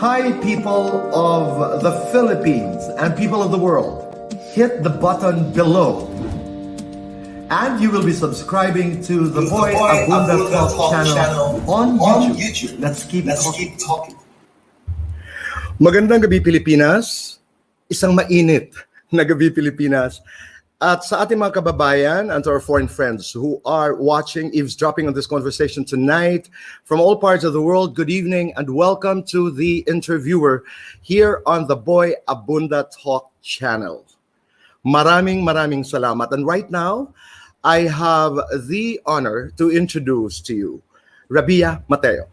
Hi, people of the Philippines and people of the world. Hit the button below. And you will be subscribing to the Boy Abunda Talk channel on YouTube. Let's keep talking. Magandang gabi, Pilipinas. Isang mainit na gabi, Pilipinas. At sa ating mga kababayan and to our foreign friends who are watching, eavesdropping on this conversation tonight from all parts of the world, good evening and welcome to the interviewer here on the Boy Abunda Talk channel. Maraming salamat. And right now, I have the honor to introduce to you Rabiya Mateo.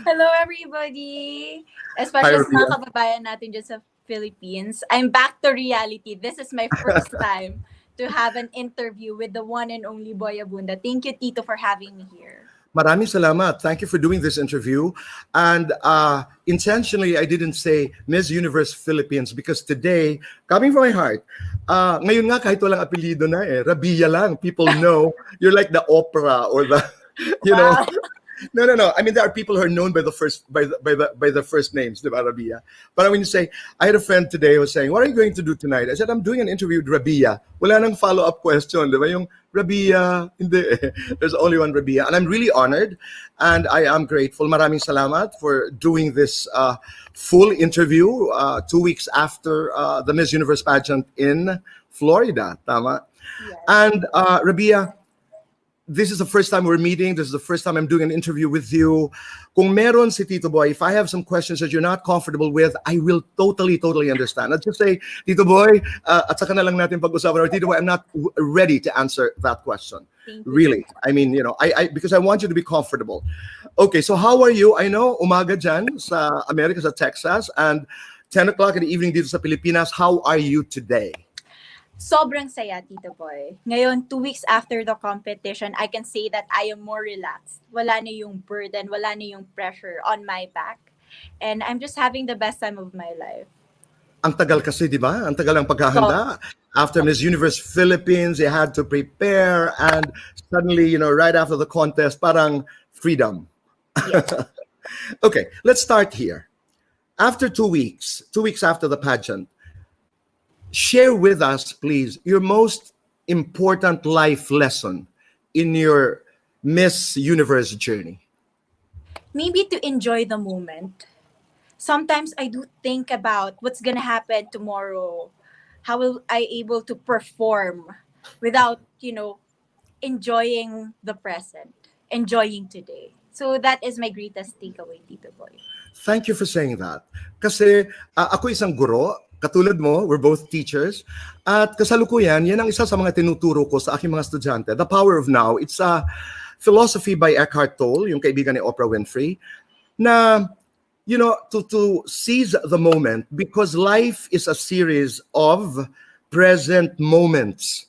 Hello, everybody! Especially sa mga kababayan natin dyan sa Philippines. I'm back to reality. This is my first time to have an interview with the one and only Boy Abunda. Thank you, Tito, for having me here. Maraming salamat. Thank you for doing this interview. And intentionally, I didn't say Miss Universe Philippines because today, coming from my heart, ngayon nga kahit walang apelido na Rabiya lang. People know you're like the Oprah or the, you know. No. I mean, there are people who are known by the first names, diba, Rabiya? But when you say, I had a friend today who was saying, what are you going to do tonight? I said, I'm doing an interview with Rabiya. Wala nang follow-up question, diba? Yung Rabiya, hindi. There's only one Rabiya. And I'm really honored and I am grateful. Maraming salamat for doing this full interview 2 weeks after the Miss Universe pageant in Florida. Tama? Yes. And Rabiya, this is the first time we're meeting. This is the first time I'm doing an interview with you. Kung meron si Tito Boy, if I have some questions that you're not comfortable with, I will totally understand. I'll just say, Tito Boy, at saka na lang natin pag-usapan. Or Tito Boy, I'm not ready to answer that question. Really. I mean, you know, I because I want you to be comfortable. Okay, so how are you? I know, umaga dyan sa America, sa Texas, and 10 o'clock in the evening dito sa Pilipinas. How are you today? Sobrang saya, Tito Boy. Ngayon, 2 weeks after the competition, I can say that I am more relaxed. Wala na yung burden, wala na yung pressure on my back. And I'm just having the best time of my life. Ang tagal kasi, di ba? Ang tagal ang paghahanda. After Miss Universe Philippines, they had to prepare. And suddenly, you know, right after the contest, parang freedom. Yes. Okay, let's start here. After 2 weeks after the pageant, share with us, please, your most important life lesson in your Miss Universe journey. Maybe to enjoy the moment. Sometimes I do think about what's gonna happen tomorrow. How will I able to perform without, you know, enjoying the present, enjoying today. So that is my greatest takeaway, Tito Boy. Thank you for saying that. Kasi ako isang guro, katulad mo, we're both teachers. At kasalukuyan, yan ang isa sa mga tinuturo ko sa aking mga estudyante. The Power of Now. It's a philosophy by Eckhart Tolle, yung kaibigan ni Oprah Winfrey, na, you know, to seize the moment because life is a series of present moments.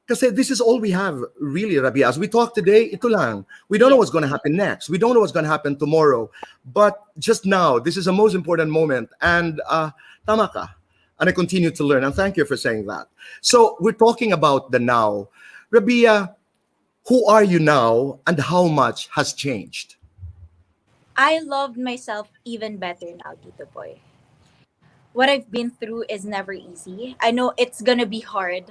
Kasi this is all we have, really, Rabiya. As we talk today, ito lang. We don't know what's going to happen next. We don't know what's going to happen tomorrow. But just now, this is the most important moment. And tama ka. And I continue to learn. And thank you for saying that. So we're talking about the now. Rabiya, who are you now and how much has changed? I loved myself even better now, Tito Boy. What I've been through is never easy. I know it's gonna be hard,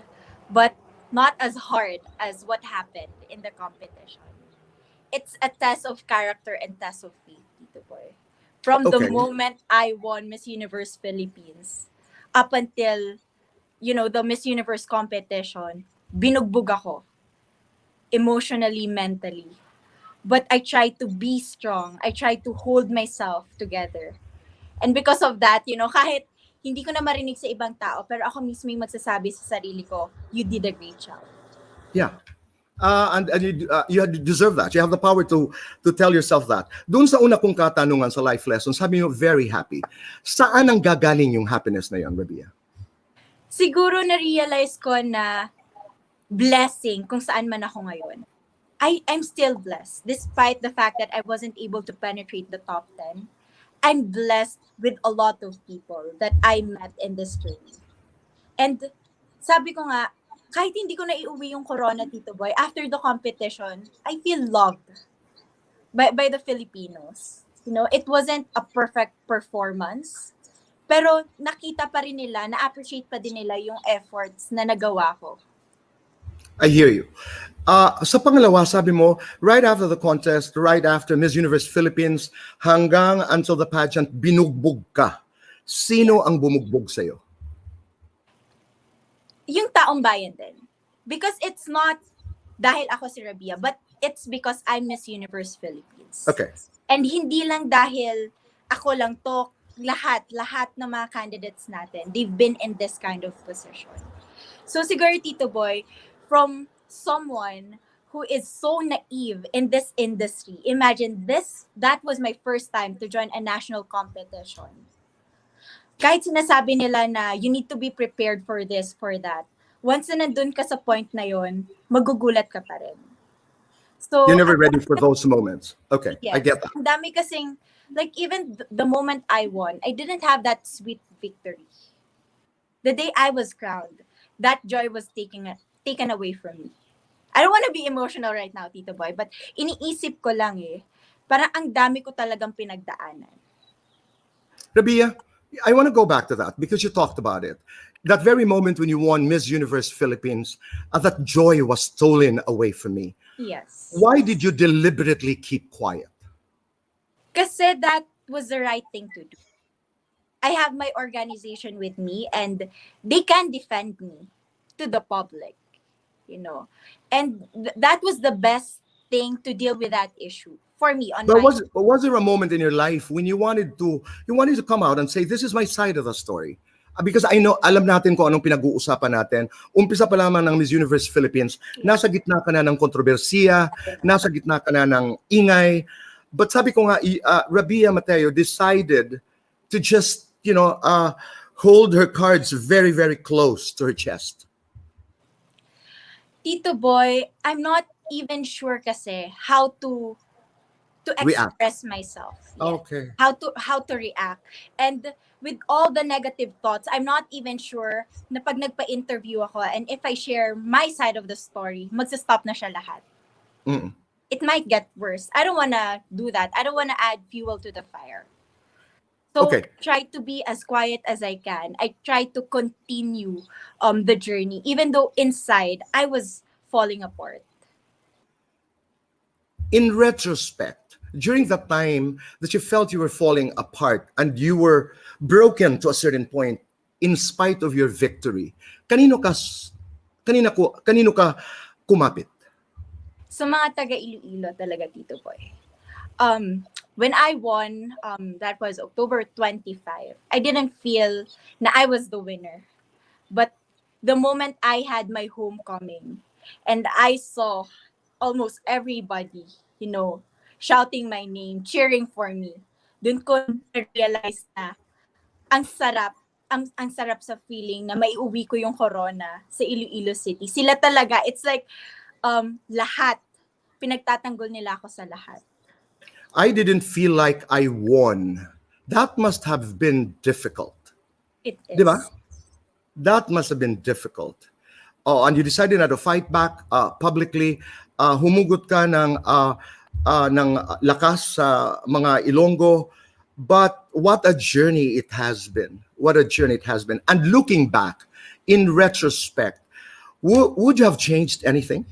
but not as hard as what happened in the competition. It's a test of character and test of faith, Tito Boy. From the moment I won Miss Universe Philippines, up until, you know, the Miss Universe competition, binugbog ako. Emotionally, mentally. But I tried to be strong. I tried to hold myself together. And because of that, you know, kahit hindi ko na marinig sa ibang tao, pero ako mismo yung magsasabi sa sarili ko, you did a great job. Yeah. And you deserve that. You have the power to tell yourself that. Doon sa una kong katanungan sa life lesson, sabi mo, very happy. Saan ang gagaling yung happiness na yun, Rabiya? Siguro na-realize ko na blessing kung saan man ako ngayon. I'm still blessed. Despite the fact that I wasn't able to penetrate the top 10, I'm blessed with a lot of people that I met in this journey. And sabi ko nga, kahit hindi ko na iuwi yung corona, Tito Boy, after the competition, I feel loved by the Filipinos. It wasn't a perfect performance. Pero nakita pa rin nila, na-appreciate pa din nila yung efforts na nagawa ko. I hear you. Sa pangalawa, sabi mo, right after the contest, right after Miss Universe Philippines, hanggang until the pageant, binugbog ka. Sino ang bumugbog sa'yo? Yung taong bayan din. Because it's not dahil ako si Rabiya, but it's because I'm Miss Universe Philippines. Okay. And hindi lang dahil ako lang to, lahat ng mga candidates natin, they've been in this kind of position. So siguro, Tito Boy, from someone who is so naive in this industry, imagine that was my first time to join a national competition. Kahit sinasabi nila na you need to be prepared for this, for that, once na nandun ka sa point na yon, magugulat ka pa rin. So, You're never ready for those moments. Okay, yes, I get that. ang dami kasing, like even the moment I won, I didn't have that sweet victory. The day I was crowned, that joy was taken away from me. I don't want to be emotional right now, Tito Boy, but iniisip ko lang parang ang dami ko talagang pinagdaanan. Rabiya, I want to go back to that because you talked about it. That very moment when you won Miss Universe Philippines, that joy was stolen away from me. Yes. Why did you deliberately keep quiet? Kasi that was the right thing to do. I have my organization with me and they can defend me to the public, And that was the best thing to deal with that issue for me. But was there a moment in your life when you wanted to come out and say, this is my side of the story? Because I know, alam natin kung anong pinag-uusapan natin. Umpisa pa lamang ng Miss Universe Philippines, nasa gitna ka na ng kontrobersiya, nasa gitna ka na ng ingay. But sabi ko nga, Rabiya Mateo decided to just, hold her cards very, very close to her chest. Tito Boy, I'm not even sure kasi how to express myself. Yeah. Okay. How to react. And with all the negative thoughts, I'm not even sure na pag nagpa-interview ako and if I share my side of the story, magsa-stop na siya lahat. Mm. It might get worse. I don't wanna do that. I don't wanna add fuel to the fire. So Okay. I try to be as quiet as I can. I try to continue the journey, even though inside I was falling apart. In retrospect, during the time that you felt you were falling apart and you were broken to a certain point, in spite of your victory, kanino ka kumapit? Sa mga taga Iloilo talaga, Tito Boy. When I won, that was October 25, I didn't feel na I was the winner. But the moment I had my homecoming and I saw almost everybody, shouting my name, cheering for me, dun ko na-realize na ang sarap sa feeling na maiuwi ko yung corona sa Iloilo City. Sila talaga, it's like lahat, pinagtatanggol nila ako sa lahat. I didn't feel like I won. That must have been difficult. It is. Diba? That must have been difficult. Oh, and you decided not to fight back publicly. Humugot ka ng lakas sa mga Ilonggo. But what a journey it has been. What a journey it has been. And looking back, in retrospect, would you have changed anything?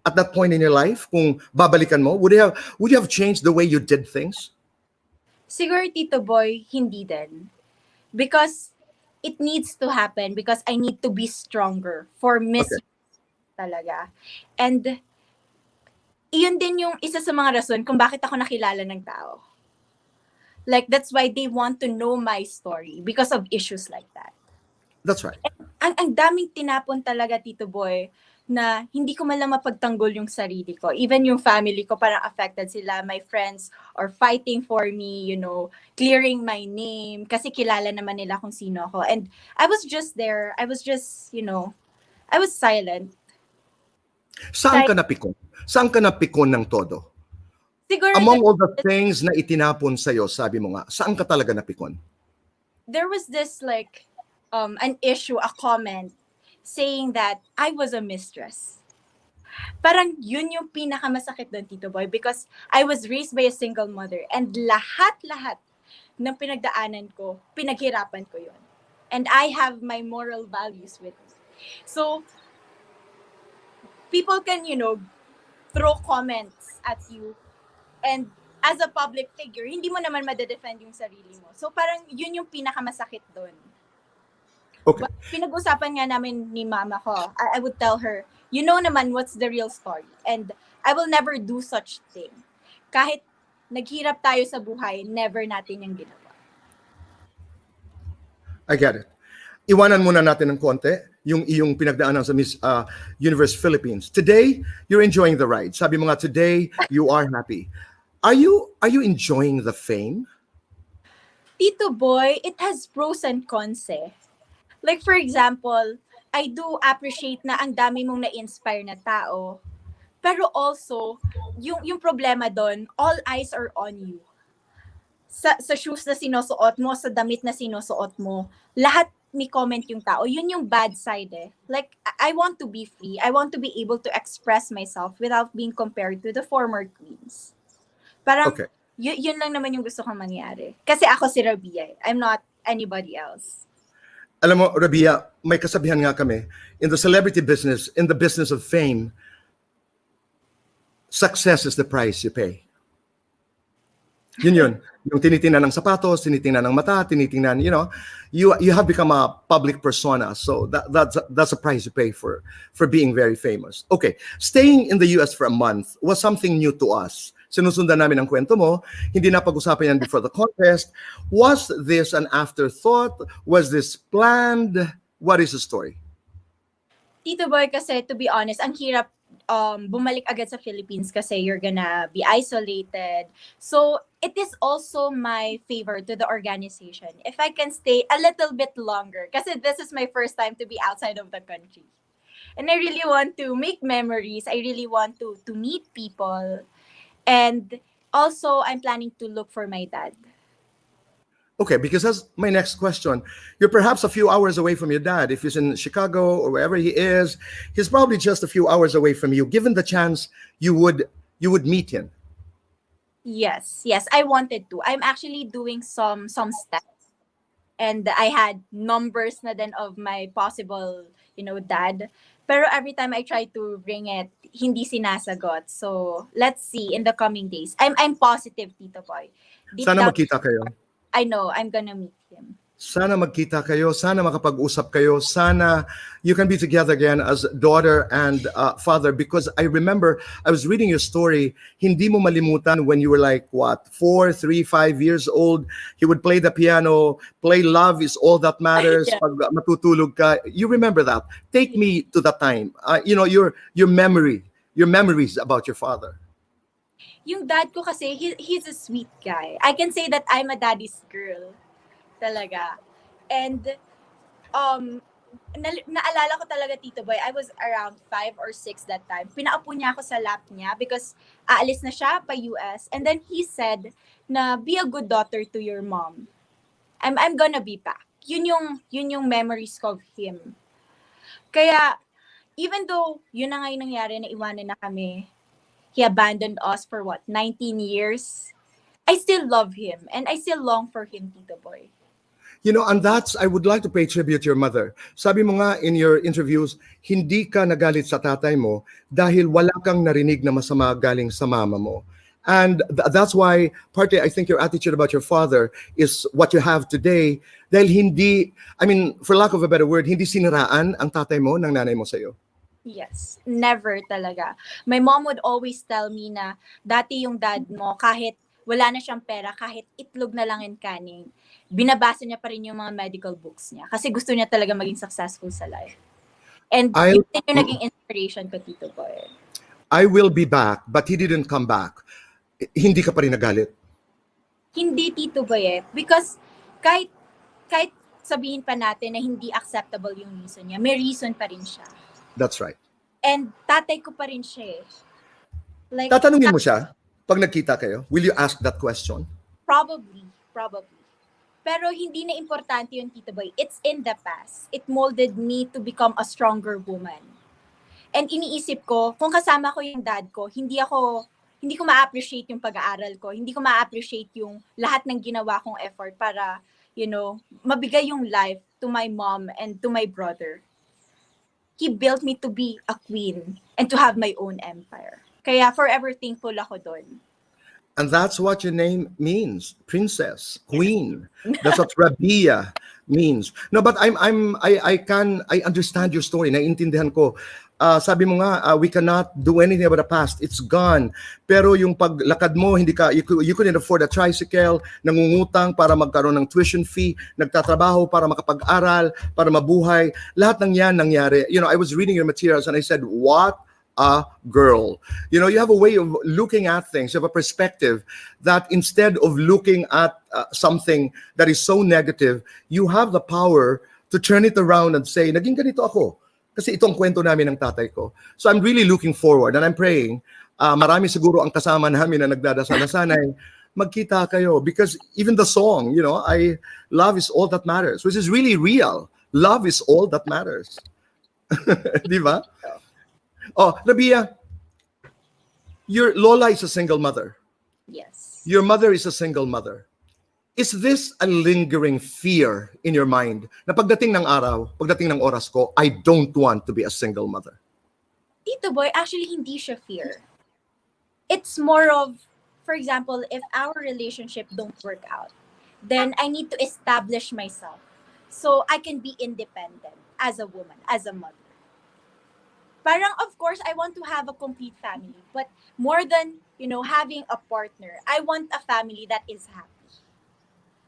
At that point in your life, kung babalikan mo, would you have changed the way you did things? Siguro, Tito Boy, hindi din. Because it needs to happen because I need to be stronger for Miss talaga. And iyon din yung isa sa mga rason kung bakit ako nakilala ng tao. Like, that's why they want to know my story because of issues like that. That's right. Ang daming tinapon talaga, Tito Boy, na hindi ko man lang mapagtanggol yung sarili ko. Even yung family ko, parang affected sila. My friends are fighting for me, clearing my name. Kasi kilala naman nila kung sino ako. And I was just there. I was just, I was silent. Saan ka napikon? Saan ka napikon ng todo? Siguro, among all the things na itinapon sa'yo, sabi mo nga, saan ka talaga napikon? There was this an issue, a comment, saying that I was a mistress. Parang yun yung pinakamasakit doon, Tito Boy, because I was raised by a single mother and lahat-lahat ng pinagdaanan ko, pinaghirapan ko yun. And I have my moral values with me. So, people can, throw comments at you. And as a public figure, hindi mo naman madedefend yung sarili mo. So, parang yun yung pinakamasakit doon. Okay. But pinag-usapan nga namin ni mama ko, I would tell her, you know naman what's the real story. And I will never do such thing. Kahit naghirap tayo sa buhay, never natin yung ginawa. I get it. Iwanan muna natin ng konti yung iyong pinagdaanan sa Miss Universe Philippines. Today, you're enjoying the ride. Sabi mo nga, today, you are happy. Are you enjoying the fame? Tito Boy, it has pros and cons eh. Like for example, I do appreciate na ang dami mong na-inspire na tao. Pero also, yung problema doon, all eyes are on you. Sa shoes na sinusuot mo, sa damit na sinusuot mo, lahat may comment yung tao. Yun yung bad side eh. Like, I want to be free. I want to be able to express myself without being compared to the former queens. Parang, Okay. yun lang naman yung gusto kong mangyari. Kasi ako si Rabiya. I'm not anybody else. Alam mo, Rabiya, may kasabihan nga kami, in the celebrity business, in the business of fame, success is the price you pay. Yun. Yung tinitingnan ng sapatos, tinitingnan ng mata, tinitingnan, you have become a public persona. So that's a price you pay for being very famous. Okay, staying in the US for a month was something new to us. Sinusundan namin ang kwento mo, hindi na pag-usapan yan before the contest. Was this an afterthought? Was this planned? What is the story? Tito Boy, kasi to be honest, ang hirap bumalik agad sa Philippines kasi you're gonna be isolated. So, it is also my favor to the organization if I can stay a little bit longer kasi this is my first time to be outside of the country. And I really want to make memories. I really want to meet people. And also, I'm planning to look for my dad. Okay, because that's my next question. You're perhaps a few hours away from your dad. If he's in Chicago or wherever he is, he's probably just a few hours away from you. Given the chance, you would meet him. Yes, I wanted to. I'm actually doing some steps. And I had numbers na din of my possible, dad. Pero every time I try to bring it, hindi sinasagot. So, let's see in the coming days. I'm positive, Tito Boy. Deep Sana down, magkita kayo. I know I'm gonna meet him. Sana magkita kayo, sana makapag-usap kayo, sana you can be together again as daughter and father, because I remember I was reading your story, hindi mo malimutan when you were like, 4, 3, 5 years old, he would play the piano, play Love Is All That Matters, Yeah. pag matutulog ka. You remember that. Take me to that time. Your memories about your father. Yung dad ko kasi, he's a sweet guy. I can say that I'm a daddy's girl. Talaga. And, naalala ko talaga, Tito Boy, I was around 5 or 6 that time. Pinaupo niya ako sa lap niya because aalis na siya pa US. And then he said na, be a good daughter to your mom. I'm gonna be back. Yun yung memories ko of him. Kaya, even though yun na nga yung nangyari na iwanan na kami, he abandoned us for 19 years, I still love him and I still long for him, Tito Boy. And I would like to pay tribute to your mother. Sabi mo nga in your interviews, hindi ka nagalit sa tatay mo dahil wala kang narinig na masama galing sa mama mo. And that's why partly I think your attitude about your father is what you have today. Dahil for lack of a better word, hindi siniraan ang tatay mo ng nanay mo sa'yo. Yes, never talaga. My mom would always tell me na dati yung dad mo, kahit wala na siyang pera, kahit itlog na lang and kanin, binabasa niya pa rin yung mga medical books niya kasi gusto niya talaga maging successful sa life. And yun din yung naging inspiration ko, Tito Boy. I will be back, but he didn't come back. Hindi ka pa rin nagalit? Hindi, Tito Boy, because kahit sabihin pa natin na hindi acceptable yung reason niya, may reason pa rin siya. That's right. And tatay ko pa rin siya eh. Like, tatanungin mo siya pag nagkita kayo? Will you ask that question? Probably. Pero hindi na importante yun, Tito Boy. It's in the past. It molded me to become a stronger woman. And iniisip ko, kung kasama ko yung dad ko, hindi ko ma-appreciate yung pag-aaral ko. Hindi ko ma-appreciate yung lahat ng ginawa kong effort para, mabigay yung life to my mom and to my brother. He built me to be a queen and to have my own empire. Kaya forever thankful ako doon. And that's what your name means, princess, queen. That's what Rabiya means. No, but I understand your story. Naiintindihan ko. Sabi mo nga, we cannot do anything about the past. It's gone. Pero yung paglakad mo, you couldn't afford a tricycle, nangungutang para magkaroon ng tuition fee, nagtatrabaho para makapag-aral, para mabuhay. Lahat ng yan nangyari. I was reading your materials and I said, what a girl. You have a way of looking at things. You have a perspective that instead of looking at something that is so negative, you have the power to turn it around and say, naging ganito ako. Kasi itong kwento namin ng tatay ko. So I'm really looking forward and I'm praying, marami siguro ang kasama namin na nagdadasal na sana'y magkita kayo. Because even the song, love is all that matters, which is really real. Love is all that matters. Di ba? Oh, Rabiya, your Lola is a single mother. Yes. Your mother is a single mother. Is this a lingering fear in your mind na pagdating ng araw, pagdating ng oras ko, I don't want to be a single mother? Tito Boy, actually hindi siya fear. It's more of, for example, if our relationship don't work out, then I need to establish myself so I can be independent as a woman, as a mother. Parang, of course, I want to have a complete family. But more than, having a partner, I want a family that is happy.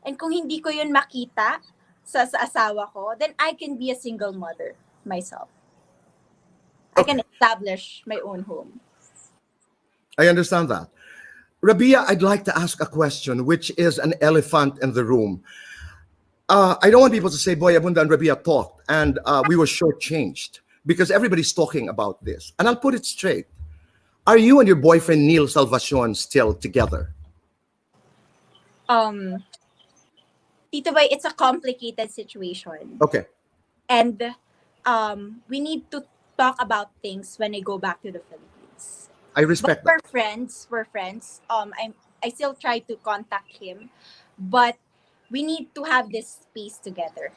And kung hindi ko yun makita sa asawa ko, then I can be a single mother myself. I can establish my own home. I understand that. Rabiya, I'd like to ask a question, which is an elephant in the room. I don't want people to say, boy, Abunda and Rabiya talked, and we were shortchanged. Because everybody's talking about this. And I'll put it straight. Are you and your boyfriend, Neil Salvacion, still together? Tito Boy, it's a complicated situation. Okay. And we need to talk about things when I go back to the Philippines. I respect that. We're friends. I still try to contact him. But we need to have this space together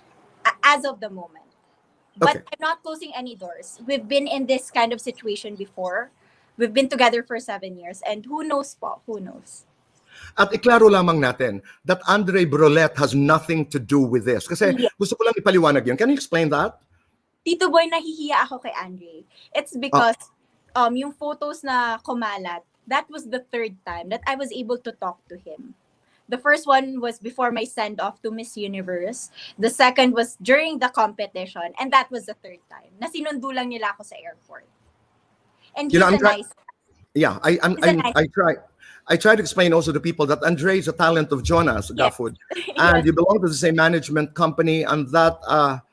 as of the moment. But okay. I'm not closing any doors. We've been in this kind of situation before. We've been together for 7 years. And who knows po? Who knows? At iklaro lamang natin that Andre Brolet has nothing to do with this. Kasi gusto ko lang ipaliwanag yun. Can you explain that? Tito Boy, nahihiya ako kay Andre. It's because yung photos na kumalat, that was the third time that I was able to talk to him. The first one was before my send-off to Miss Universe. The second was during the competition. And that was the third time. Na sinundo lang nila ako sa airport. And he's a nice guy. Yeah, I try to explain also to people that Andre is a talent of Jonas, Gafud. And you belong to the same management company, and that are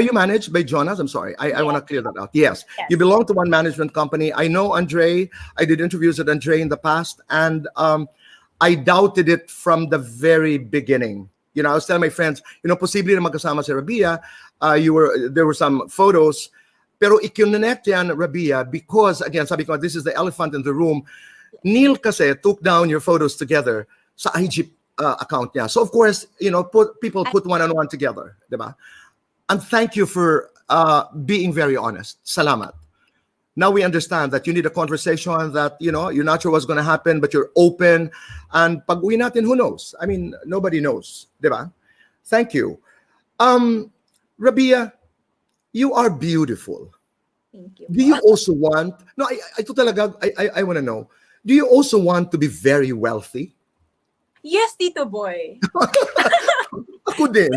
you managed by Jonas? I'm sorry. I want to clear that out. Yes. You belong to one management company. I know Andre. I did interviews with Andre in the past, and I doubted it from the very beginning. I was telling my friends, posible na magkasama si Rabiya. There were some photos, pero ikinonect yan, Rabiya, because again, sabi ko, this is the elephant in the room. Neil kasi took down your photos together sa IG account niya. So of course, people put one-on-one together, diba? And thank you for being very honest. Salamat. Now we understand that you need a conversation, that, you're not sure what's going to happen, but you're open. And pag uwi natin, who knows? I mean, nobody knows. Diba? Thank you. Rabiya, you are beautiful. Thank you. Do you also want, I want to know, do you also want to be very wealthy? Yes, Tito Boy. Ako din.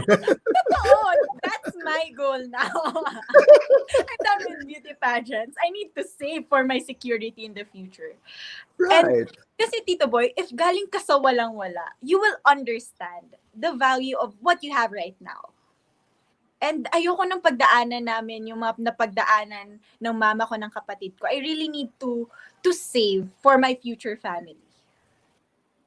That's my goal now. I'm done with beauty pageants. I need to save for my security in the future. Right. And kasi Tito Boy, if galing ka sa walang-wala, you will understand the value of what you have right now. And ayoko nang pagdaanan namin, yung mga napagdaanan ng mama ko, ng kapatid ko. I really need to save for my future family.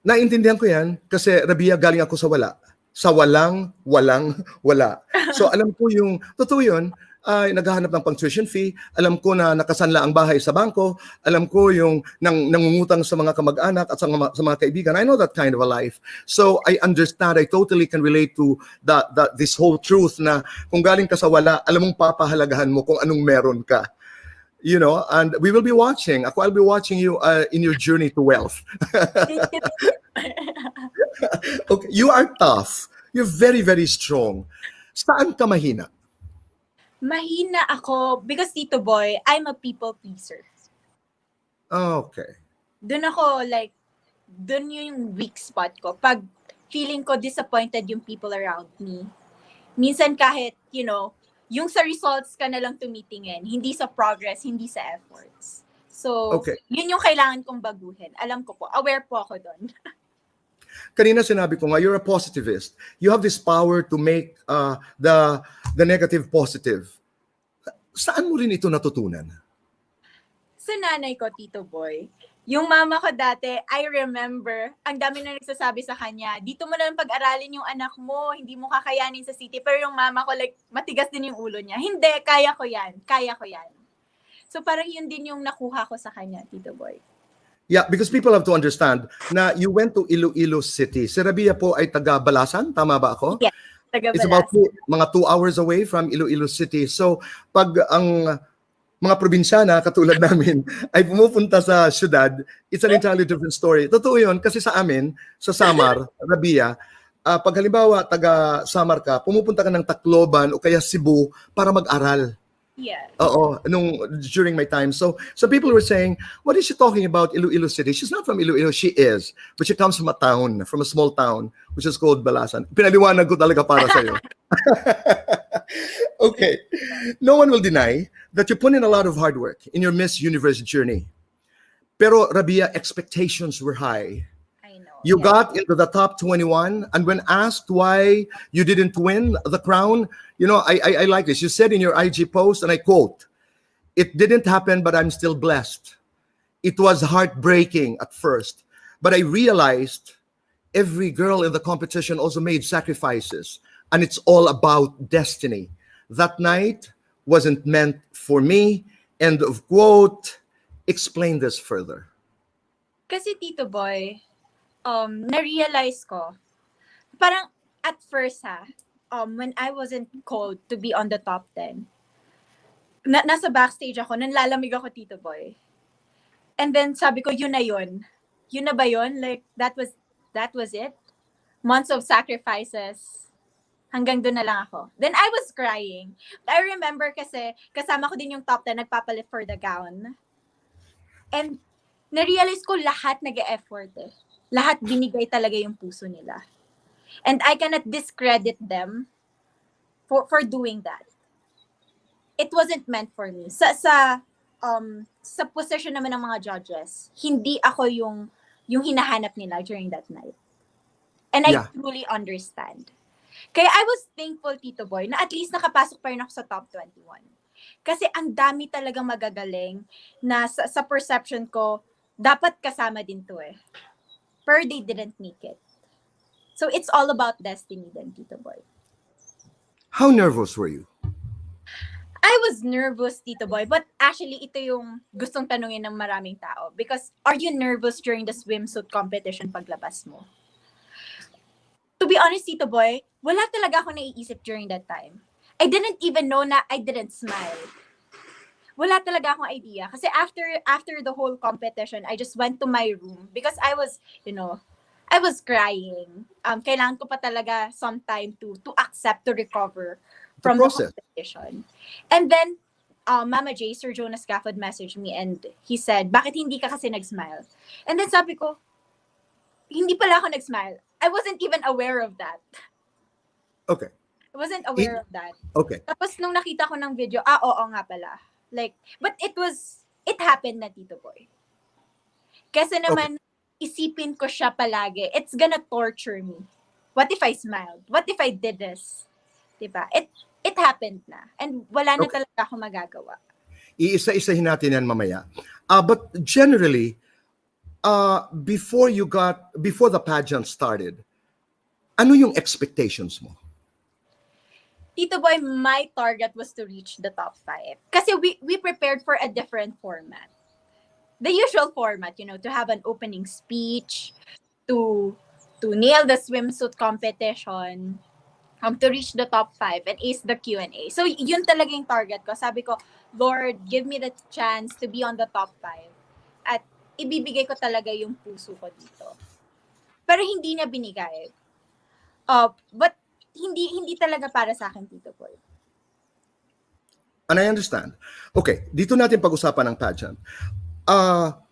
Naintindihan ko yan kasi Rabiya, galing ako sa wala. Sa walang, wala. So alam ko yung, totoo yun, ay naghahanap ng pang-tuition fee, alam ko na nakasanla ang bahay sa bangko, alam ko yung nangungutang sa mga kamag-anak at sa mga kaibigan. I know that kind of a life. So I understand, I totally can relate to this whole truth na kung galing ka sa wala, alam mong papahalagahan mo kung anong meron ka. You know, and we will be watching. I'll be watching you in your journey to wealth. Okay, you are tough. You're very, very strong. Saan ka mahina? Mahina ako because Tito Boy, I'm a people pleaser. Okay. Doon yung weak spot ko. Pag feeling ko disappointed yung people around me. Minsan kahit, yung sa results ka na lang tumitingin, hindi sa progress, hindi sa efforts. So, Okay. yun yung kailangan kong baguhin. Alam ko po, aware po ako doon. Kanina sinabi ko nga, you're a positivist. You have this power to make the negative positive. Saan mo rin ito natutunan? Sa nanay ko, Tito Boy, yung mama ko dati, I remember, ang dami na nagsasabi sa kanya, dito mo na lang pag-aralin yung anak mo, hindi mo kakayanin sa city. Pero yung mama ko, matigas din yung ulo niya. Hindi, kaya ko yan. So parang yun din yung nakuha ko sa kanya, Tito Boy. Yeah, because people have to understand na you went to Iloilo City. Si Rabiya po ay taga Balasan, tama ba ako? Yeah, taga It's Balas. about mga 2 hours away from Iloilo City. So pag ang mga probinsyana katulad namin ay pumupunta sa syudad, it's an entirely different story. Totoo yun kasi sa amin, sa Samar, Rabiya, pag halimbawa taga Samar ka, pumupunta ka ng Tacloban o kaya Cebu para mag-aral. Yeah. Oo, during my time. So people were saying, what is she talking about Iloilo City? She's not from Iloilo, she is. But she comes from from a small town, which is called Balasan. Pinaliwanag ko talaga para sa'yo. Okay. No one will deny that you put in a lot of hard work in your Miss Universe journey. Pero Rabiya, expectations were high. I know. You got into the top 21, and when asked why you didn't win the crown, I like this. You said in your IG post, and I quote, "It didn't happen, but I'm still blessed. It was heartbreaking at first, but I realized every girl in the competition also made sacrifices, and it's all about destiny. That night wasn't meant for me." End of quote. Explain this further. Kasi Tito Boy, na-realize ko, parang at first when I wasn't called to be on the top 10, nasa backstage ako, nanlalamig ako, Tito Boy. And then sabi ko, yun na yun. Yun na ba yun? Like, that was it? Months of sacrifices. Hanggang doon na lang ako. Then I was crying. I remember kasi, kasama ko din yung top 10, nagpapalit for the gown. And na-realize ko lahat nag-e-effort eh. Lahat binigay talaga yung puso nila. And I cannot discredit them for doing that. It wasn't meant for me. Sa position naman ng mga judges, hindi ako yung hinahanap nila during that night. And I truly understand. Kaya I was thankful, Tito Boy, na at least nakapasok pa rin ako sa top 21. Kasi ang dami talagang magagaling na sa perception ko, dapat kasama din to eh. Pero they didn't make it. So it's all about destiny then, Tito Boy. How nervous were you? I was nervous, Tito Boy, but actually ito yung gustong tanungin ng maraming tao. Because are you nervous during the swimsuit competition paglabas mo? To be honest, Tito Boy, wala talaga ako naiisip during that time. I didn't even know na I didn't smile. Wala talaga akong idea. Kasi after the whole competition, I just went to my room because I was crying. Kailangan ko pa talaga some time to accept, to recover from the competition. And then, Mama J, Sir Jonas Gafford messaged me and he said, bakit hindi ka kasi nag-smile? And then sabi ko, hindi pala ako nag-smile. I wasn't even aware of that. Okay. I wasn't aware of that. Okay. Tapos nung nakita ko ng video, oo nga pala. Like, but it happened na, Tito Boy. Kasi naman, isipin ko siya palagi. It's gonna torture me. What if I smiled? What if I did this? Diba? It happened na. And wala na talaga ako magagawa. Iisa-isahin natin yan mamaya. But generally, before the pageant started, ano yung expectations mo? Tito Boy, my target was to reach the top 5. Kasi we prepared for a different format. The usual format, to have an opening speech, to nail the swimsuit competition, to reach the top 5 and ace the Q&A. So, yun talaga yung target ko. Sabi ko, Lord, give me the chance to be on the top 5. At ibibigay ko talaga yung puso ko dito. Pero hindi niya binigay. But hindi talaga para sa akin, Tito Boy. And I understand. Okay, dito natin pag-usapan ng pageant.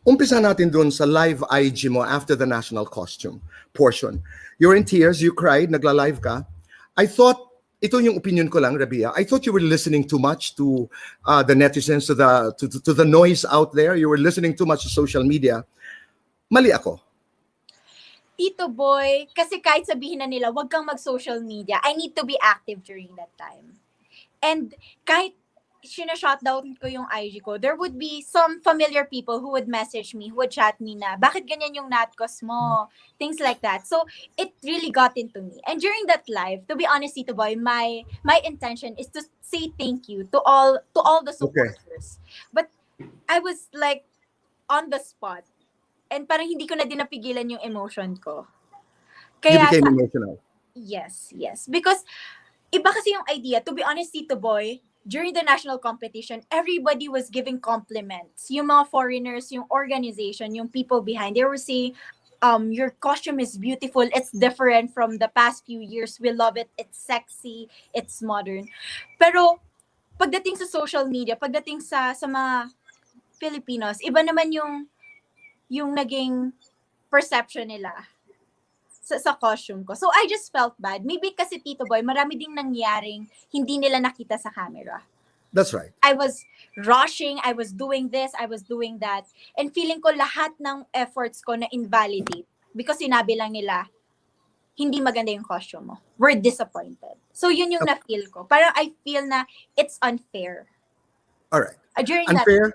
Umpisa natin dun sa live IG mo after the national costume portion. You're in tears, you cried, nagla-live ka. I thought, ito yung opinion ko lang, Rabiya, I thought you were listening too much to the netizens, to the noise out there. You were listening too much to social media. Mali ako. Tito Boy, kasi kahit sabihin na nila, wag kang mag-social media, I need to be active during that time. And kahit sinashutdown ko yung IG ko, there would be some familiar people who would message me, who would chat me na, bakit ganyan yung natkos mo? Things like that. So, it really got into me. And during that live, to be honest, Tito Boy, my intention is to say thank you to all the supporters. Okay. But I was like, on the spot. And parang hindi ko na din napigilan yung emotion ko. You became emotional. Yes. Because, iba kasi yung idea. To be honest, Tito Boy, during the national competition, everybody was giving compliments. Yung mga foreigners, yung organization, yung people behind, they were saying, your costume is beautiful. It's different from the past few years. We love it. It's sexy. It's modern. Pero, pagdating sa social media, pagdating sa mga Filipinos, iba naman yung naging perception nila sa costume ko. So, I just felt bad. Maybe kasi, Tito Boy, marami ding nangyaring hindi nila nakita sa camera. That's right. I was rushing, I was doing this, I was doing that. And feeling ko lahat ng efforts ko na invalidate. Because sinabi lang nila, hindi maganda yung costume mo. We're disappointed. So, yun yung na-feel ko. Parang I feel na it's unfair. All right. During unfair?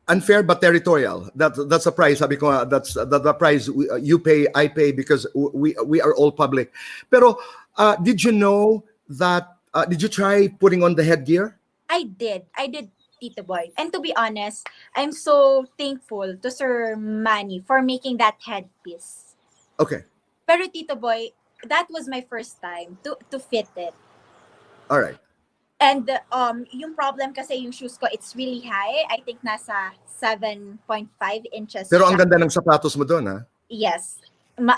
Unfair but territorial. That's a price. Sabi ko, that's the price you pay, I pay because we are all public. Pero did you know that? Did you try putting on the headgear? I did, Tito Boy. And to be honest, I'm so thankful to Sir Manny for making that headpiece. Okay. Pero Tito Boy, that was my first time to fit it. All right. And yung problem kasi yung shoes ko, it's really high. I think nasa 7.5 inches. Pero ang ganda ng sapatos mo doon, ha? Yes.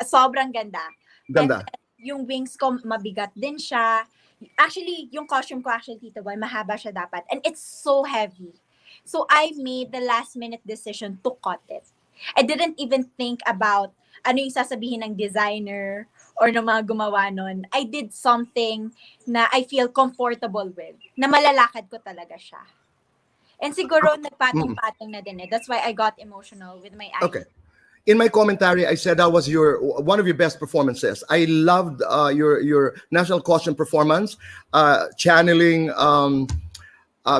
Sobrang ganda. Ganda. And yung wings ko, mabigat din siya. Actually, yung costume ko, Tito Boy, mahaba siya dapat. And it's so heavy. So I made the last minute decision to cut it. I didn't even think about ano yung sasabihin ng designer or ng mga gumawa nun. I did something na I feel comfortable with, na malalakad ko talaga siya. And siguro nagpatong-patong na din eh. That's why I got emotional with my eyes. Okay. In my commentary, I said that was one of your best performances. I loved your national costume performance, channeling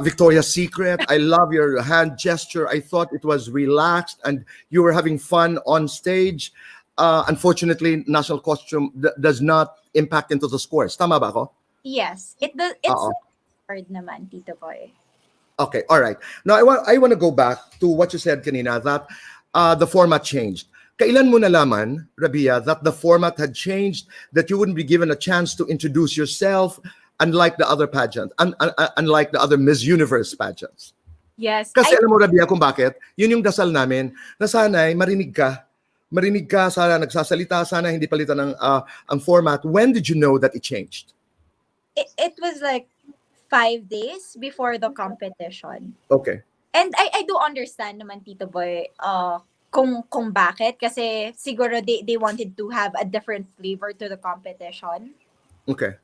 Victoria's Secret. I love your hand gesture. I thought it was relaxed and you were having fun on stage. Unfortunately, national costume does not impact into the scores. Tama ba ako? Yes. It's so hard naman, Tito Boy. Okay, all right. Now, I want to go back to what you said kanina, that the format changed. Kailan mo nalaman, Rabiya, that the format had changed, that you wouldn't be given a chance to introduce yourself, unlike the other pageant, unlike the other Miss Universe pageants? Yes. Kasi alam mo, Rabiya, kung bakit? Yun yung dasal namin, na sana'y marinig ka, sana nagsasalita, sana hindi palitan ng ang format. When did you know that it changed? It was like 5 days before the competition. Okay. And I do understand naman, Tito Boy, kung bakit. Kasi siguro they wanted to have a different flavor to the competition. Okay.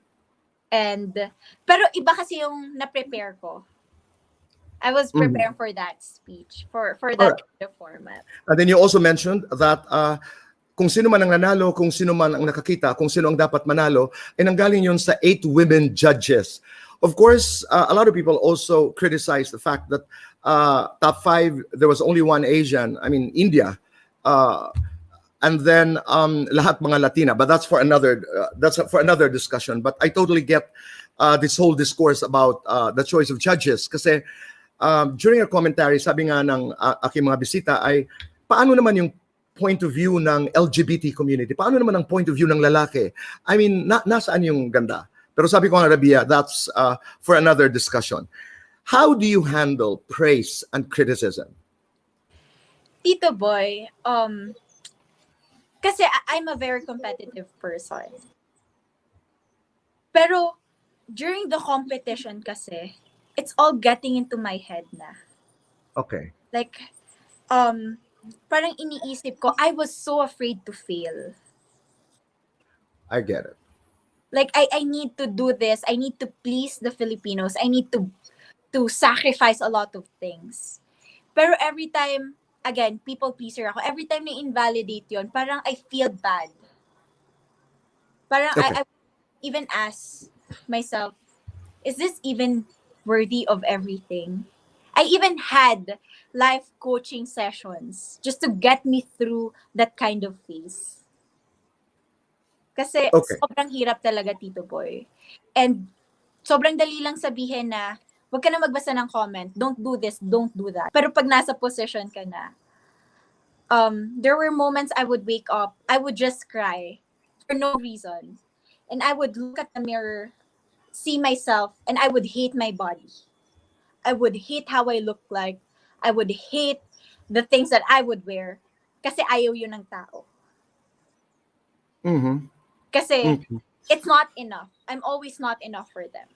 Pero iba kasi yung na-prepare ko. I was preparing for that speech, for that format. And then you also mentioned that kung sino man ang nanalo, kung sino man ang nakakita, kung sino ang dapat manalo, ay nanggaling yun sa 8 women judges. Of course, a lot of people also criticize the fact that top 5, there was only one Asian, India. And then lahat mga Latina, but that's for another discussion. But I totally get this whole discourse about the choice of judges. Kasi during our commentary, sabi nga ng aking mga bisita ay, paano naman yung point of view ng LGBT community? Paano naman ang point of view ng lalaki? I mean, nasaan yung ganda? Pero sabi ko nga, Rabiya, that's for another discussion. How do you handle praise and criticism? Tito Boy, kasi I'm a very competitive person. Pero during the competition kasi, it's all getting into my head na. Okay. Like, parang iniisip ko, I was so afraid to fail. I get it. Like, I need to do this. I need to please the Filipinos. I need to sacrifice a lot of things. Pero every time, again, people pleaser ako. Every time na invalidate yon, parang I feel bad. Parang Okay. I even ask myself, is this even worthy of everything? I even had life coaching sessions just to get me through that kind of phase. Kasi Okay. sobrang hirap talaga, Tito Boy. And sobrang dali lang sabihin na, wag ka na magbasa ng comment, don't do this, don't do that. Pero pag nasa position ka na, there were moments I would wake up, I would just cry for no reason. And I would look at the mirror, see myself, and I would hate my body. I would hate how I look like. I would hate the things that I would wear. Kasi ayaw yun ng tao. Mm-hmm. Kasi it's not enough. I'm always not enough for them.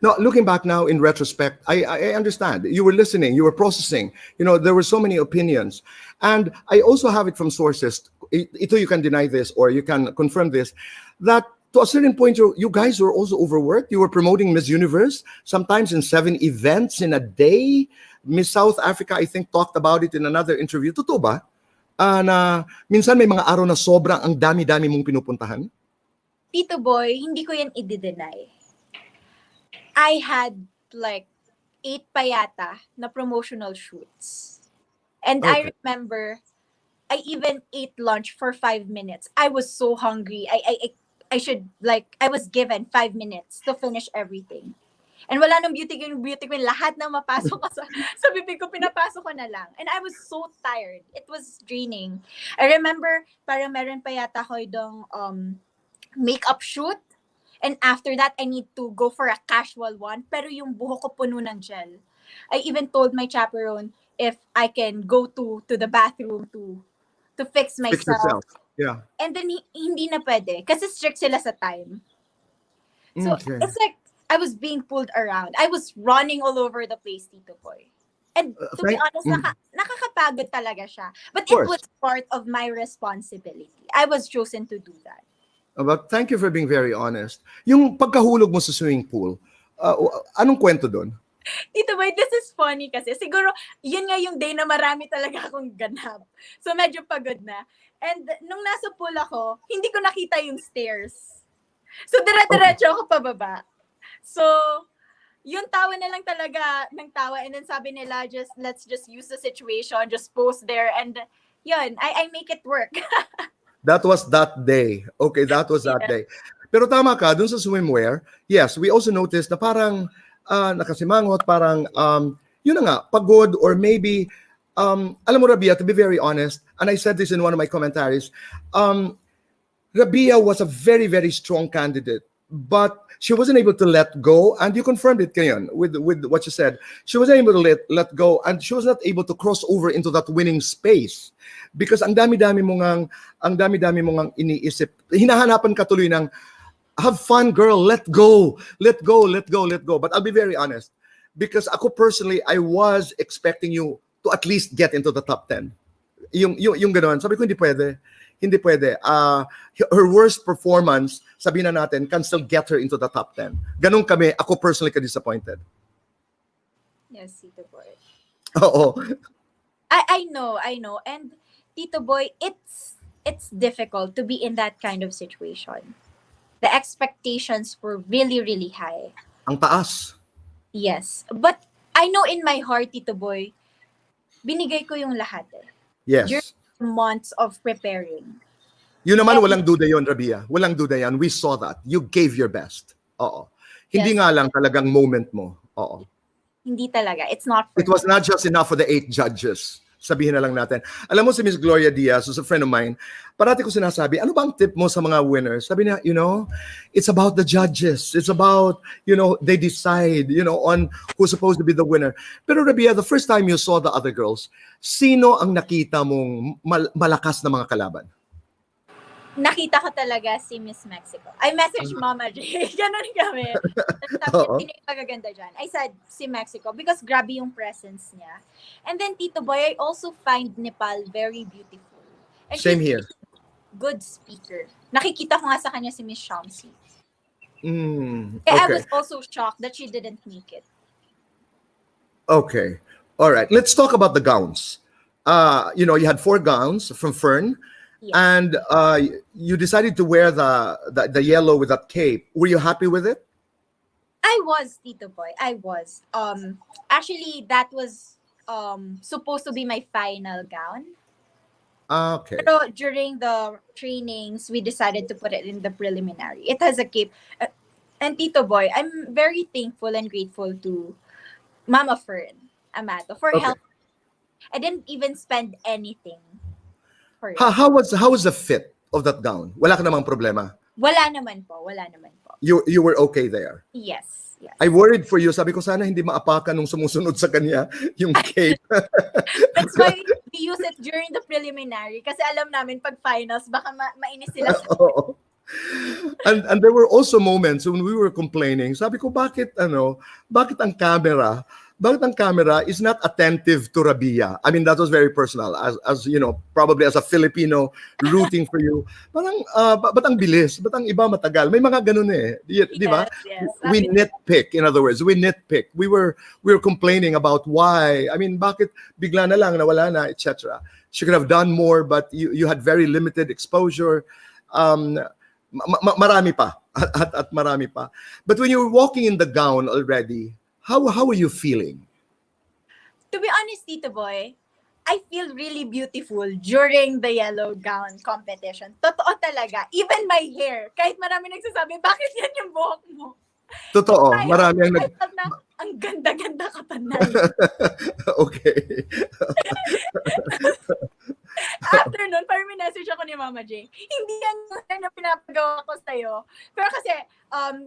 No, looking back now in retrospect, I understand. You were listening, you were processing. You know, there were so many opinions. And I also have it from sources, ito you can deny this or you can confirm this, that to a certain point, you guys were also overworked. You were promoting Miss Universe, sometimes in 7 events in a day. Miss South Africa, I think, talked about it in another interview. Totoo ba? Na minsan may mga araw na sobrang ang dami-dami mong pinupuntahan? Tito Boy, hindi ko yan i-deny. I had like 8 pa yata na promotional shoots. And Okay. I remember, I even ate lunch for 5 minutes. I was so hungry. I was given 5 minutes to finish everything. And wala nang beauty queen, lahat na mapasok ko sa bibig ko, pinapasok ko na lang. And I was so tired. It was draining. I remember, parang meron pa yata ko yung makeup shoot. And after that, I need to go for a casual one. Pero yung buhok ko puno ng gel. I even told my chaperone if I can go to the bathroom to fix myself. Fix yourself. Yeah. And then, hindi na pwede. Kasi strict sila sa time. So, Okay. it's like, I was being pulled around. I was running all over the place, Tito Boy. And to be honest, nakakapagod talaga siya. But it was part of my responsibility. I was chosen to do that. But thank you for being very honest. Yung pagkahulog mo sa swimming pool, anong kwento doon? Tito Boy, this is funny kasi siguro yun nga yung day na marami talaga akong ganap. So medyo pagod na. And nung nasa pool ako, hindi ko nakita yung stairs. So dire-diretso ako pababa. So yung tawa na lang talaga ng tawa, and then sabi nila, let's just use the situation, just post there, and yun, I make it work. That was that day. Okay, that was that day. Pero tama ka, dun sa swimwear, yes, we also noticed na parang nakasimangot, parang, yun na nga, pagod, or maybe, alam mo, Rabiya, to be very honest, and I said this in one of my commentaries, Rabiya was a very, very strong candidate, but she wasn't able to let go, and you confirmed it, Kayan, with what you said. She wasn't able to let go, and she was not able to cross over into that winning space. Because ang dami-dami mong ang iniisip. Hinahanapan ka tuloy ng, have fun, girl, let go. But I'll be very honest. Because ako personally, I was expecting you to at least get into the top 10. Yung gano'n. Sabi ko, hindi pwede. Her worst performance, sabihin na natin, can still get her into the top 10. Ganun kami, ako personally ka-disappointed. Yes, Tito Boy. Oo. I know. And Tito Boy, it's difficult to be in that kind of situation. The expectations were really, really high. Ang taas. Yes. But I know in my heart, Tito Boy, binigay ko yung lahat eh. Yes. During months of preparing. Yun naman, walang duda yon, Rabiya. Walang duda yan. We saw that. You gave your best. Oo. Hindi Yes. nga lang talagang moment mo. Oo. Hindi talaga. It's not for It was me. not just enough for the 8 judges. Sabihin na lang natin. Alam mo si Miss Gloria Diaz, who's a friend of mine, parati ko sinasabi, ano bang tip mo sa mga winners? Sabi niya, it's about the judges. It's about, they decide, on who's supposed to be the winner. Pero Rabia, the first time you saw the other girls, sino ang nakita mong malakas na mga kalaban? Nakita ko talaga si Miss Mexico. I messaged Mama J. Ganun kami. Sabi niya, Oo. sino yung magaganda dyan? I said, si Mexico because grabe yung presence niya. And then, Tito Boy, I also find Nepal very beautiful. And Same she's here. a good speaker. Nakikita ko nga sa kanya si Miss Shamsi. I Okay. was also shocked that she didn't make it. Okay. All right. Let's talk about the gowns. You had 4 gowns from Fern. Yes. And you decided to wear the yellow with that cape. Were you happy with it? I was, Tito Boy. I was. Actually, that was supposed to be my final gown. Okay. Pero during the trainings, we decided to put it in the preliminary. It has a cape. And Tito Boy, I'm very thankful and grateful to Mama Fern Amato for Okay. help. I didn't even spend anything for it. How was the fit of that gown? Wala ka namang problema. Wala naman po. You were okay there. Yes. I worried for you. Sabi ko sana hindi maapakan nung sumusunod sa kanya yung cape. That's why we use it during the preliminary. Kasi alam namin pag finals, baka mainis sila sa Oo. And there were also moments when we were complaining. Sabi ko, bakit ang camera is not attentive to Rabiya? I mean, that was very personal. As probably as a Filipino rooting for you. Parang, ba't ang bilis? Ba't ang iba matagal? May mga ganun eh. Di ba? Yes. We nitpick, in other words. We nitpick. We were complaining about why. I mean, bakit bigla na lang, nawala na, etc. She could have done more, but you had very limited exposure. Marami pa at marami pa. But when you were walking in the gown already, how were you feeling? To be honest, Tito Boy, I feel really beautiful during the yellow gown competition. Totoo talaga. Even my hair. Kahit marami nagsasabi, bakit yan yung buhok mo? Totoo, I marami ang I felt na, ang ganda-ganda ka panay. Okay. After nun, parang message ako ni Mama J. Hindi yan yung hair na pinapagawa ko sa'yo. Pero kasi,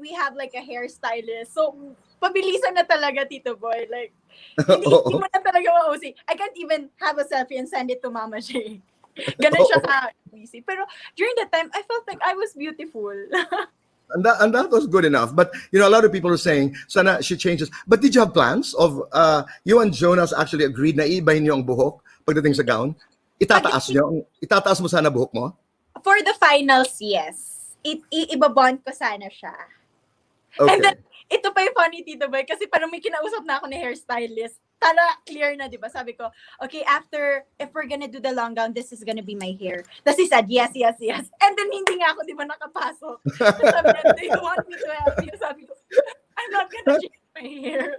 we have like a hairstylist. So, pabilisan na talaga, Tito Boy. Like, hindi mo na talaga mausi. I can't even have a selfie and send it to Mama J. Ganun siya ka-easy. Pero during that time, I felt like I was beautiful. And that was good enough. But a lot of people are saying, sana she changes. But did you have plans of you and Jonas actually agreed na iibahin niyo ang buhok pagdating sa gown? Itataas mo sana buhok mo? For the finals, yes. Ibabond ko sana siya. Okay. And then, ito pa yung funny, Tito Boy, kasi parang may kinausap na ako ni hairstylist. Tara, clear na, di ba? Sabi ko, okay, if we're gonna do the long gown, this is gonna be my hair. Tapos he said, yes. And then, hindi nga ako, di ba, nakapasok. Sabi niya, do you want me to help you? Sabi ko, I'm not gonna change my hair.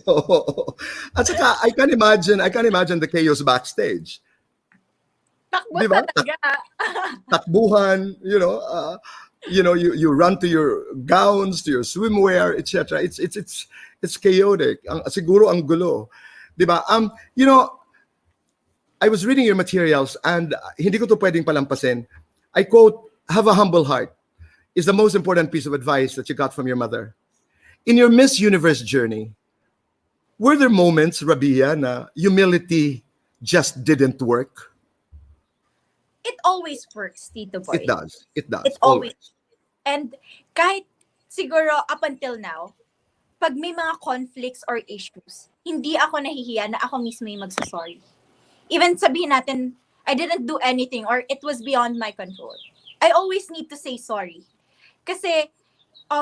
Oo. At saka, I can imagine the chaos backstage. Takbo Di ba? talaga. Takbuhan, you run to your gowns, to your swimwear, etc. It's chaotic. Siguro ang gulo. Diba? I was reading your materials and hindi ko to pwedeng palampasin. I quote, have a humble heart is the most important piece of advice that you got from your mother. In your Miss Universe journey, were there moments, Rabiya, na humility just didn't work? It always works, Tito Boy. It does. It always. And kahit siguro up until now, pag may mga conflicts or issues, hindi ako nahihiya na ako mismo yung magsasorry. Even sabihin natin, I didn't do anything or it was beyond my control. I always need to say sorry. Kasi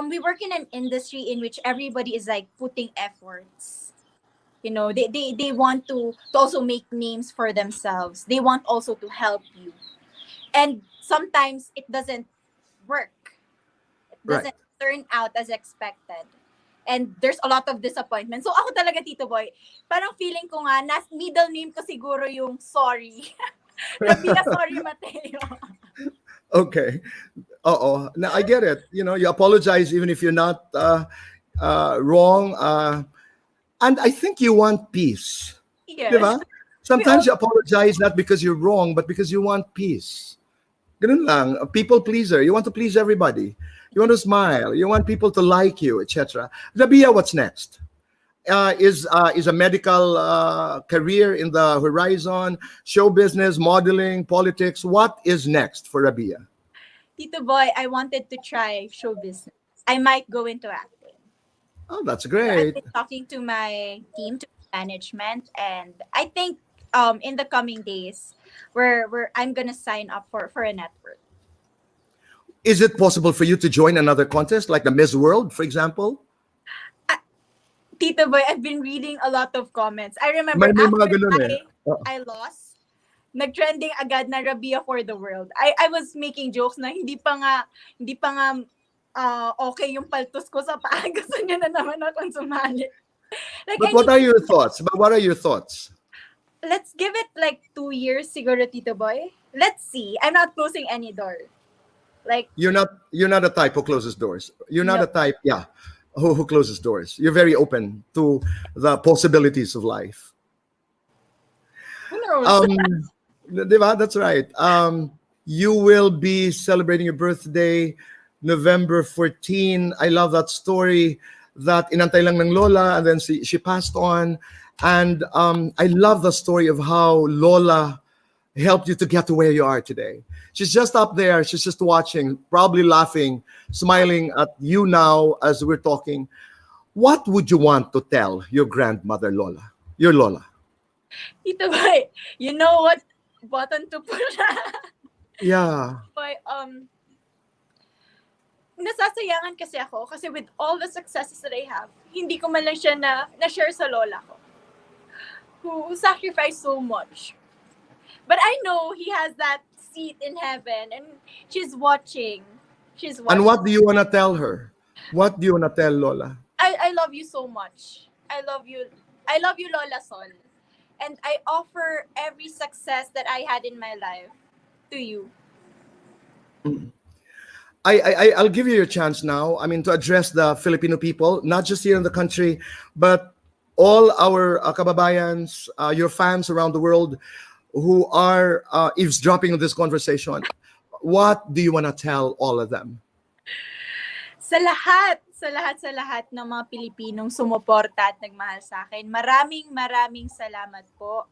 we work in an industry in which everybody is like putting efforts. They want to also make names for themselves. They want also to help you. And sometimes it doesn't work. Doesn't turn out as expected. And there's a lot of disappointment. So ako talaga, Tito Boy, parang feeling ko nga, middle name ko siguro yung sorry. Rabiya Sorry Mateo. Okay. Now, I get it. You apologize even if you're not wrong. And I think you want peace. Di Yes. ba? We all Sometimes you apologize not because you're wrong, but because you want peace. Ganun lang. A people pleaser. You want to please everybody. You want to smile. You want people to like you, etc. Rabia, what's next? Is a medical career in the horizon? Show business, modeling, politics. What is next for Rabia? Tito Boy, I wanted to try show business. I might go into acting. Oh, that's So I've great. been talking to my team, to management, and I think in the coming days, where I'm gonna sign up for a network. Is it possible for you to join another contest like the Miss World, for example? Tito Boy, I've been reading a lot of comments. I remember May mga after ganun eh. I lost, nag-trending agad na Rabiya for the world. I was making jokes na hindi pa nga okay yung paltos ko sa paa. Gusto niya na naman akong sumali. Like, But I what need are your thoughts? But what are your thoughts? let's give it like 2 years siguro, Tito Boy. Let's see. I'm not closing any door. Like, You're not a type who closes doors. You're not no. a type, yeah, who closes doors. You're very open to the possibilities of life. Who knows? Diba? That's right. You will be celebrating your birthday November 14. I love that story that inantay lang ng Lola and then she passed on. And I love the story of how Lola helped you to get to where you are today. She's just up there. She's just watching, probably laughing, smiling at you now as we're talking. What would you want to tell your grandmother, Lola? Your Lola. Tito Boy, you know what button to push? Yeah. Boy, nasasayangan kasi ako kasi with all the successes that I have, hindi ko man lang siya na-share sa lola ko, who sacrificed so much. But I know he has that seat in heaven and she's watching. She's watching. And what do you want to tell her? What do you want to tell Lola? I love you so much. I love you, Lola Sol. And I offer every success that I had in my life to you. I'll give you your chance now. I mean, to address the Filipino people, not just here in the country, but all our kababayans, your fans around the world who are eavesdropping on this conversation. What do you want to tell all of them? Sa lahat ng mga Pilipinong sumuporta at nagmahal sa akin, maraming salamat po.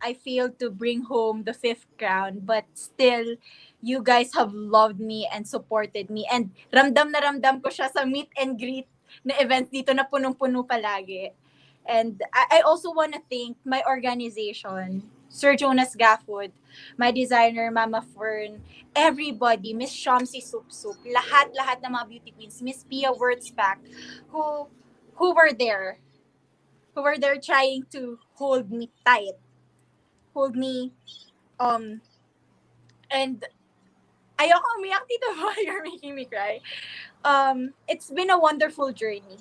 I failed to bring home the 5th crown, but still, you guys have loved me and supported me. And ramdam na ramdam ko siya sa meet and greet na events dito na punong-puno palagi. And I also want to thank my organization, Sir Jonas Gafford, my designer, Mama Fern, everybody, Miss Shamsi Supsup, lahat ng mga beauty queens, Miss Pia Wordsback, who were there trying to hold me tight, hold me, and ayoko umiyak, Tito Boy, you're making me cry. It's been a wonderful journey.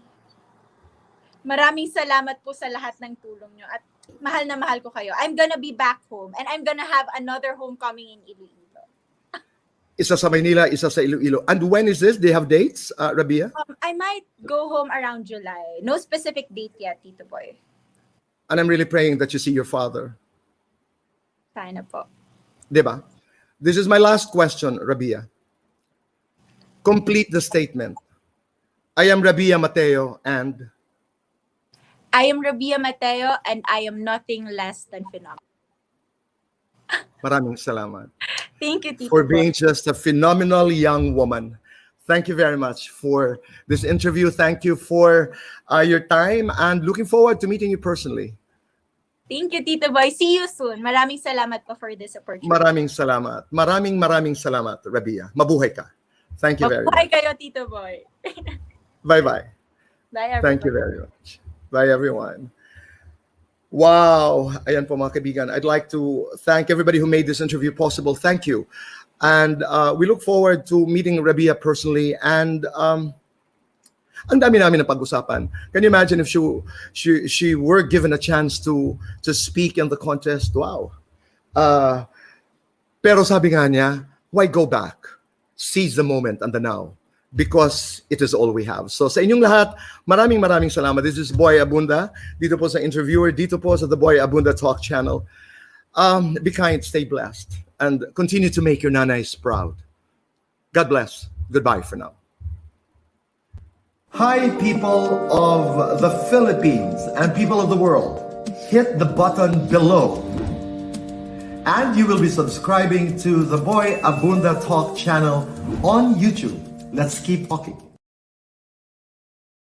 Maraming salamat po sa lahat ng tulong nyo at mahal na mahal ko kayo. I'm gonna be back home and I'm gonna have another homecoming in Iloilo. Isa sa Maynila, isa sa Iloilo. And when is this? They have dates, Rabia? I might go home around July. No specific date yet, Tito Boy. And I'm really praying that you see your father. Sana po. Diba? This is my last question, Rabia. Complete the statement. I am Rabiya Mateo and... I am Rabiya Mateo and I am nothing less than phenomenal. Maraming salamat. Thank you, Tito For Boy. being just a phenomenal young woman. Thank you very much for this interview. Thank you for your time and looking forward to meeting you personally. Thank you, Tito Boy. See you soon. Maraming salamat po for this opportunity. Maraming salamat. Maraming salamat, Rabiya. Mabuhay ka. Thank you very Mabuhay much. kayo, Tito Boy. Bye-bye. Bye, everyone. Thank you very much. Bye, everyone. Wow. Ayan po mga kaibigan. I'd like to thank everybody who made this interview possible. Thank you. And we look forward to meeting Rabiya personally. And ang dami namin na pag-usapan. Can you imagine if she were given a chance to speak in the contest? Wow. Pero sabi nga niya, why go back? seize the moment and the now because it is all we have. So sa inyong lahat, maraming salamat. This is Boy Abunda, dito po sa interviewer, dito po sa the Boy Abunda Talk channel. Be kind, stay blessed, and continue to make your nanays proud. God bless. Goodbye for now. Hi, people of the Philippines and people of the world. Hit the button below. And you will be subscribing to the Boy Abunda Talk channel on YouTube. Let's keep talking.